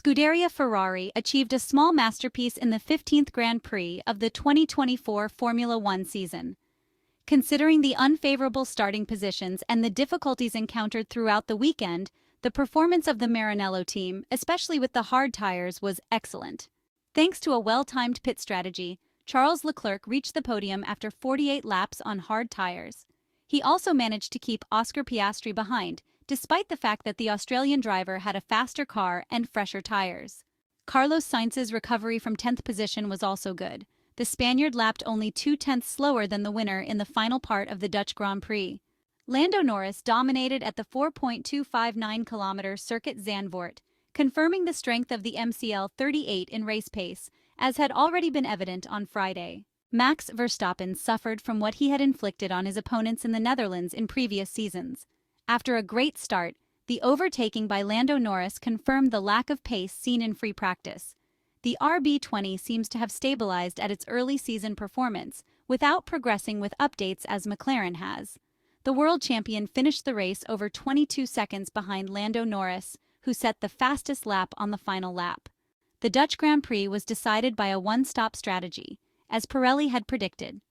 Scuderia Ferrari achieved a small masterpiece in the 15th Grand Prix of the 2024 Formula One season. Considering the unfavorable starting positions and the difficulties encountered throughout the weekend, the performance of the Maranello team, especially with the hard tires, was excellent. Thanks to a well-timed pit strategy, Charles Leclerc reached the podium after 48 laps on hard tires. He also managed to keep Oscar Piastri behind, despite the fact that the Australian driver had a faster car and fresher tires. Carlos Sainz's recovery from 10th position was also good. The Spaniard lapped only 0.2 slower than the winner in the final part of the Dutch Grand Prix. Lando Norris dominated at the 4.259-kilometer circuit Zandvoort, confirming the strength of the McLaren 38 in race pace, as had already been evident on Friday. Max Verstappen suffered from what he had inflicted on his opponents in the Netherlands in previous seasons. After a great start, the overtaking by Lando Norris confirmed the lack of pace seen in free practice. The RB20 seems to have stabilized at its early season performance, without progressing with updates as McLaren has. The world champion finished the race over 22 seconds behind Lando Norris, who set the fastest lap on the final lap. The Dutch Grand Prix was decided by a one-stop strategy, as Pirelli had predicted.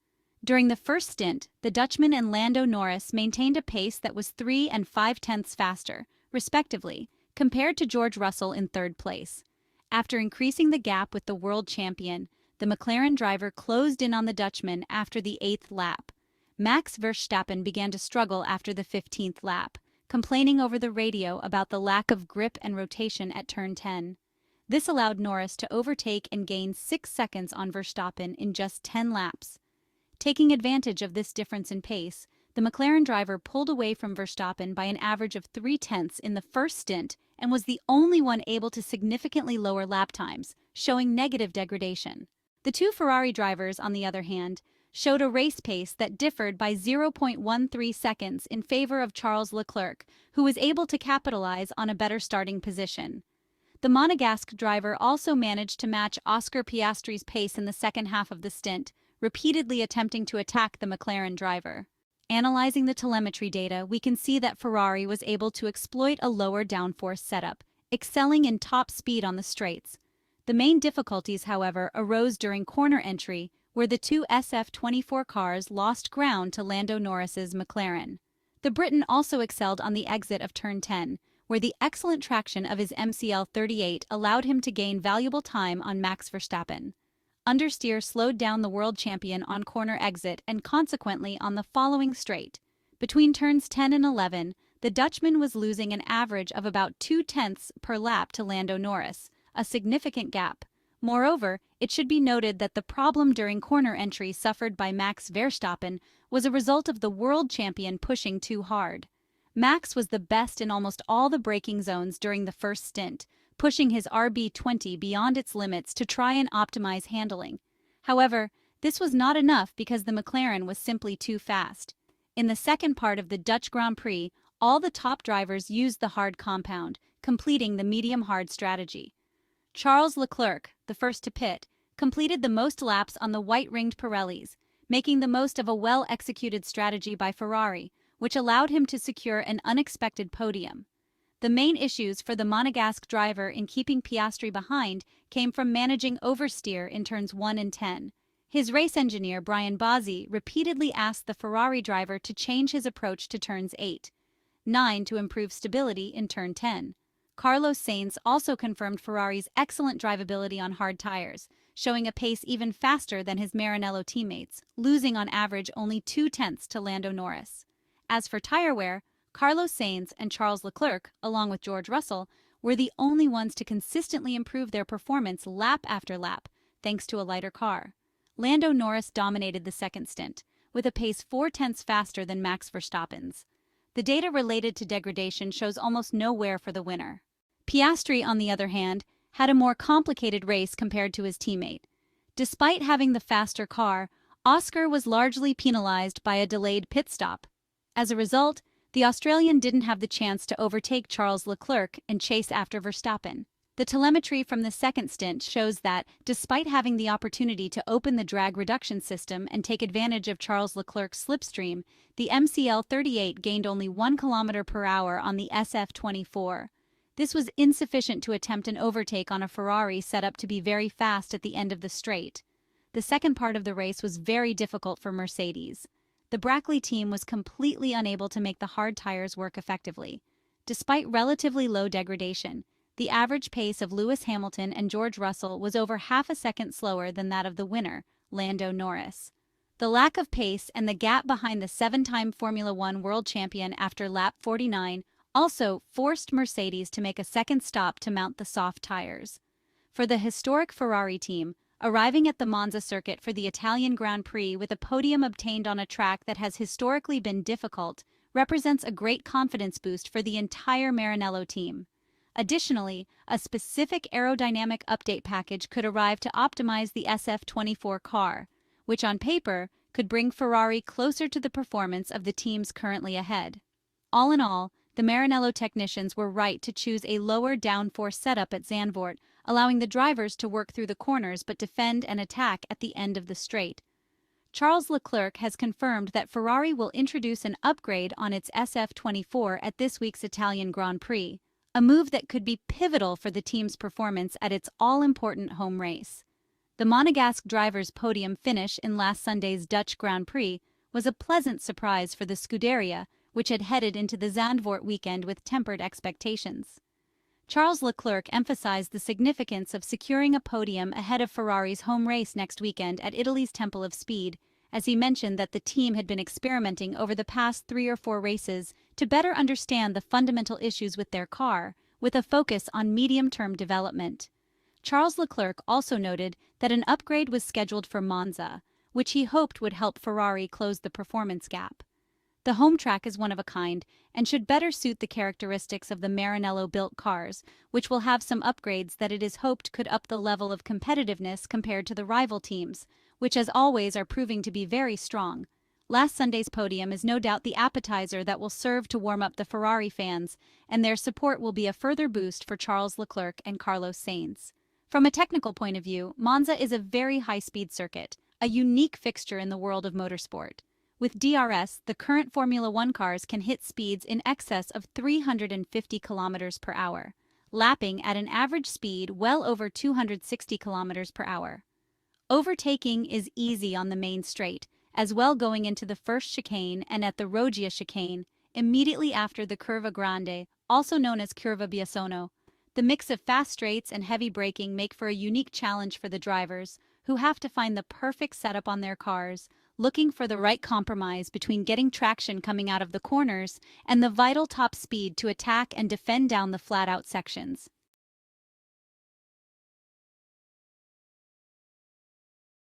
During the first stint, the Dutchman and Lando Norris maintained a pace that was 3 and 5/10 faster, respectively, compared to George Russell in third place. After increasing the gap with the world champion, the McLaren driver closed in on the Dutchman after the 8th lap. Max Verstappen began to struggle after the 15th lap, complaining over the radio about the lack of grip and rotation at turn 10. This allowed Norris to overtake and gain 6 seconds on Verstappen in just 10 laps. Taking advantage of this difference in pace, the McLaren driver pulled away from Verstappen by an average of 0.3 in the first stint and was the only one able to significantly lower lap times, showing negative degradation. The two Ferrari drivers, on the other hand, showed a race pace that differed by 0.13 seconds in favor of Charles Leclerc, who was able to capitalize on a better starting position. The Monegasque driver also managed to match Oscar Piastri's pace in the second half of the stint, repeatedly attempting to attack the McLaren driver. Analyzing the telemetry data, we can see that Ferrari was able to exploit a lower downforce setup, excelling in top speed on the straights. The main difficulties, however, arose during corner entry, where the two SF24 cars lost ground to Lando Norris's McLaren. The Briton also excelled on the exit of turn 10, where the excellent traction of his McLaren 38 allowed him to gain valuable time on Max Verstappen. Understeer slowed down the world champion on corner exit and consequently on the following straight. Between turns 10 and 11, the Dutchman was losing an average of about 0.2 per lap to Lando Norris, a significant gap. Moreover, it should be noted that the problem during corner entry suffered by Max Verstappen was a result of the world champion pushing too hard. Max was the best in almost all the braking zones during the first stint, pushing his RB20 beyond its limits to try and optimize handling. However, this was not enough because the McLaren was simply too fast. In the second part of the Dutch Grand Prix, all the top drivers used the hard compound, completing the medium-hard strategy. Charles Leclerc, the first to pit, completed the most laps on the white-ringed Pirellis, making the most of a well-executed strategy by Ferrari, which allowed him to secure an unexpected podium. The main issues for the Monegasque driver in keeping Piastri behind came from managing oversteer in turns 1 and 10. His race engineer, Brian Bozzi, repeatedly asked the Ferrari driver to change his approach to turns 8, 9 to improve stability in turn 10. Carlos Sainz also confirmed Ferrari's excellent drivability on hard tires, showing a pace even faster than his Maranello teammates, losing on average only 0.2 to Lando Norris. As for tire wear, Carlos Sainz and Charles Leclerc, along with George Russell, were the only ones to consistently improve their performance lap after lap, thanks to a lighter car. Lando Norris dominated the second stint, with a pace 0.4 faster than Max Verstappen's. The data related to degradation shows almost no wear for the winner. Piastri, on the other hand, had a more complicated race compared to his teammate. Despite having the faster car, Oscar was largely penalized by a delayed pit stop. As a result, the Australian didn't have the chance to overtake Charles Leclerc and chase after Verstappen. The telemetry from the second stint shows that, despite having the opportunity to open the drag reduction system and take advantage of Charles Leclerc's slipstream, the McLaren 38 gained only 1 km/h on the SF24. This was insufficient to attempt an overtake on a Ferrari set up to be very fast at the end of the straight. The second part of the race was very difficult for Mercedes. The Brackley team was completely unable to make the hard tires work effectively. Despite relatively low degradation, the average pace of Lewis Hamilton and George Russell was over half a second slower than that of the winner, Lando Norris. The lack of pace and the gap behind the seven-time Formula One world champion after lap 49 also forced Mercedes to make a second stop to mount the soft tires. For the historic Ferrari team, arriving at the Monza circuit for the Italian Grand Prix with a podium obtained on a track that has historically been difficult represents a great confidence boost for the entire Maranello team. Additionally, a specific aerodynamic update package could arrive to optimize the SF24 car, which on paper could bring Ferrari closer to the performance of the teams currently ahead. All in all, the Maranello technicians were right to choose a lower downforce setup at Zandvoort, allowing the drivers to work through the corners but defend and attack at the end of the straight. Charles Leclerc has confirmed that Ferrari will introduce an upgrade on its SF24 at this week's Italian Grand Prix, a move that could be pivotal for the team's performance at its all-important home race. The Monegasque driver's podium finish in last Sunday's Dutch Grand Prix was a pleasant surprise for the Scuderia, which had headed into the Zandvoort weekend with tempered expectations. Charles Leclerc emphasized the significance of securing a podium ahead of Ferrari's home race next weekend at Italy's Temple of Speed, as he mentioned that the team had been experimenting over the past 3 or 4 races to better understand the fundamental issues with their car, with a focus on medium-term development. Charles Leclerc also noted that an upgrade was scheduled for Monza, which he hoped would help Ferrari close the performance gap. The home track is one of a kind and should better suit the characteristics of the Maranello-built cars, which will have some upgrades that it is hoped could up the level of competitiveness compared to the rival teams, which as always are proving to be very strong. Last Sunday's podium is no doubt the appetizer that will serve to warm up the Ferrari fans, and their support will be a further boost for Charles Leclerc and Carlos Sainz. From a technical point of view, Monza is a very high-speed circuit, a unique fixture in the world of motorsport. With DRS, the current Formula One cars can hit speeds in excess of 350 km per hour, lapping at an average speed well over 260 km per hour. Overtaking is easy on the main straight, as well going into the first chicane and at the Roggia chicane, immediately after the Curva Grande, also known as Curva Biassono. The mix of fast straights and heavy braking make for a unique challenge for the drivers, who have to find the perfect setup on their cars, looking for the right compromise between getting traction coming out of the corners and the vital top speed to attack and defend down the flat-out sections.